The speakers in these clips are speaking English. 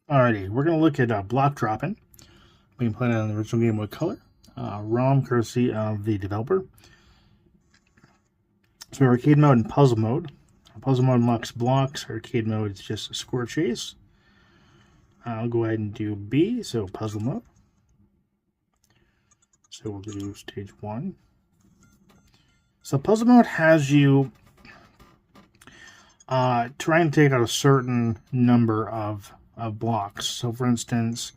Alrighty, we're going to look at block dropping. We can play it on the original Game Boy Color. ROM courtesy of the developer. So arcade mode and puzzle mode. Puzzle mode unlocks blocks. Arcade mode is just a score chase. I'll go ahead and do B, so puzzle mode. So we'll do stage 1. So puzzle mode has you try and take out a certain number of blocks. So for instance,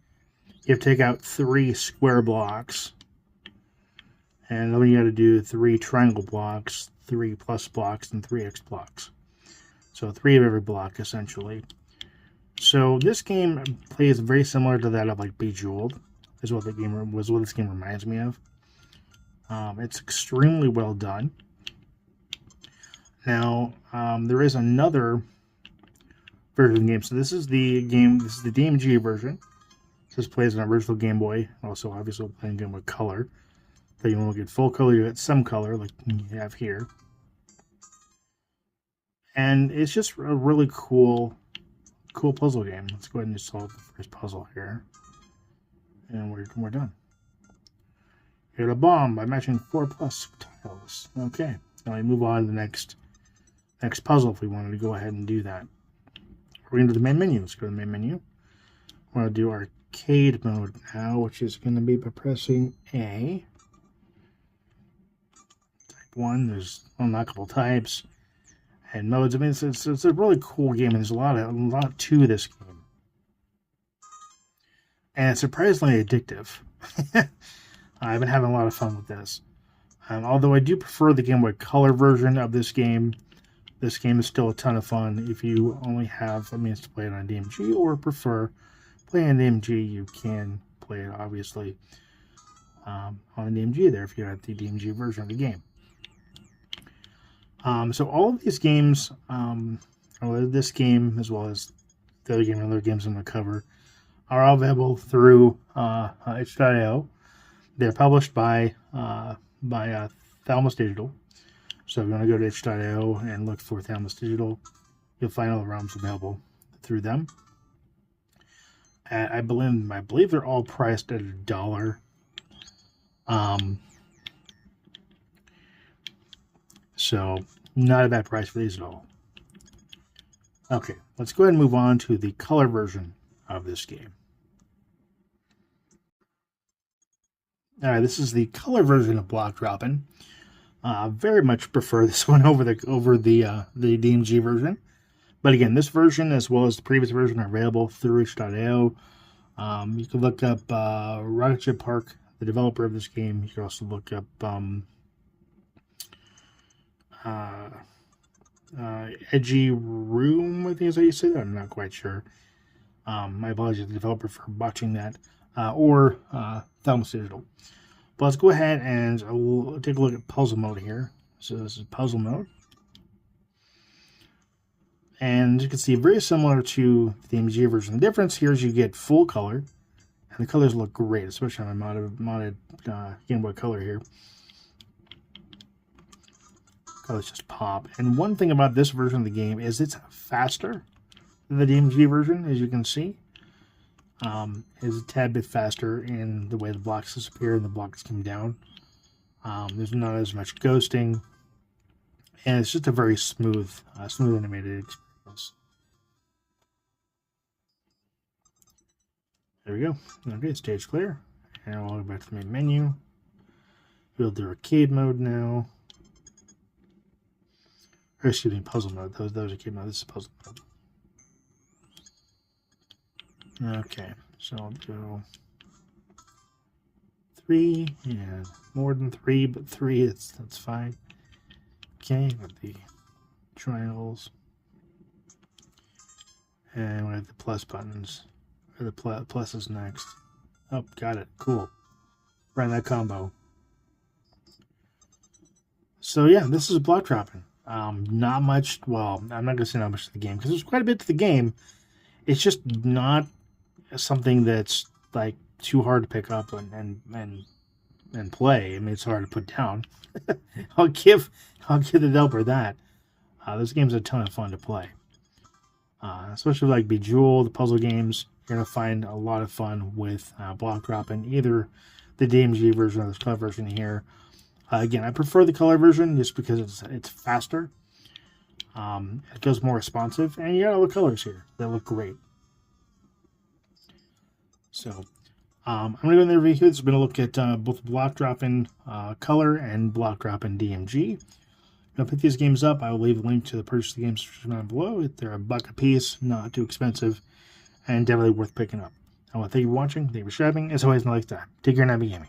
you have to take out 3 square blocks. And then you got to do 3 triangle blocks, 3 plus blocks, and 3 X blocks. So 3 of every block, essentially. So this game plays very similar to that of like Bejeweled, is what this game reminds me of. It's extremely well done. Now, there is another version of the game. So this is the DMG version. This plays on original Game Boy. Also, obviously, playing Game Boy Color. So you won't get full color, you get some color, like you have here. And it's just a really cool puzzle game. Let's go ahead and solve the first puzzle here. And we're done. Hit a bomb by matching 4 plus tiles. Okay. Now we move on to the next puzzle if we wanted to go ahead and do that. We're going to the main menu. Let's go to the main menu. We're going to do arcade mode now, which is going to be by pressing A. Type 1. There's unlockable types and modes. I mean, it's a really cool game, and there's a lot to this game, and it's surprisingly addictive. I've been having a lot of fun with this. Although I do prefer the Game Boy Color version of this game is still a ton of fun. If you only have a means to play it on DMG or prefer playing on DMG, you can play it obviously on DMG there if you have the DMG version of the game. So all of these games, this game as well as the other game and other games I'm going to cover, are all available through itch.io. They're published by Thalamus Digital. So if you want to go to itch.io and look for Thalamus Digital, you'll find all the ROMs available through them. And I believe they're all priced at $1. So not a bad price for these at all. Okay, let's go ahead and move on to the color version of this game. All right, this is the color version of Block Droppin'. Very much prefer this one over the DMG version. But again, this version as well as the previous version are available through itch.io. You can look up Rocket Ship Park, the developer of this game. You can also look up Edgy Room, I think is how you say that. I'm not quite sure. My apologies to the developer for botching that. Or Thalamus Digital. But let's go ahead and take a look at puzzle mode here. So this is puzzle mode. And you can see very similar to the DMG version. The difference here is you get full color. And the colors look great, especially on a modded Game Boy Color here. Colors just pop. And one thing about this version of the game is it's faster than the DMG version, as you can see. Is a tad bit faster in the way the blocks disappear and the blocks come down. There's not as much ghosting, and it's just a very smooth animated experience. There we go. Okay, stage clear. And we'll go back to the main menu. We'll do arcade mode now. Or excuse me, puzzle mode. Those are arcade mode. This is puzzle mode. Okay, so I'll do 3, and more than 3, but 3, that's fine. Okay, with the triangles. And we have the plus buttons, or the pluses next. Oh, got it, cool. Ran that combo. So yeah, this is Block Droppin'. Not much, well, I'm not going to say not much to the game, because there's quite a bit to the game. It's just not something that's like too hard to pick up and play. I mean, it's hard to put down. I'll give the developer that. This game's a ton of fun to play, especially like Bejeweled, the puzzle games. you're going to find a lot of fun with block dropping, either the DMG version or this color version here. Again, I prefer the color version just because it's faster. It goes more responsive, and you got all the colors here that look great. So I'm going to go in the review here. This is going to look at both block dropping color and block dropping DMG. I'll pick these games up. I will leave a link to the purchase of the games down below. They're $1 a piece, not too expensive, and definitely worth picking up. I want to thank you for watching. Thank you for subscribing. As always, like that. Take care and happy gaming.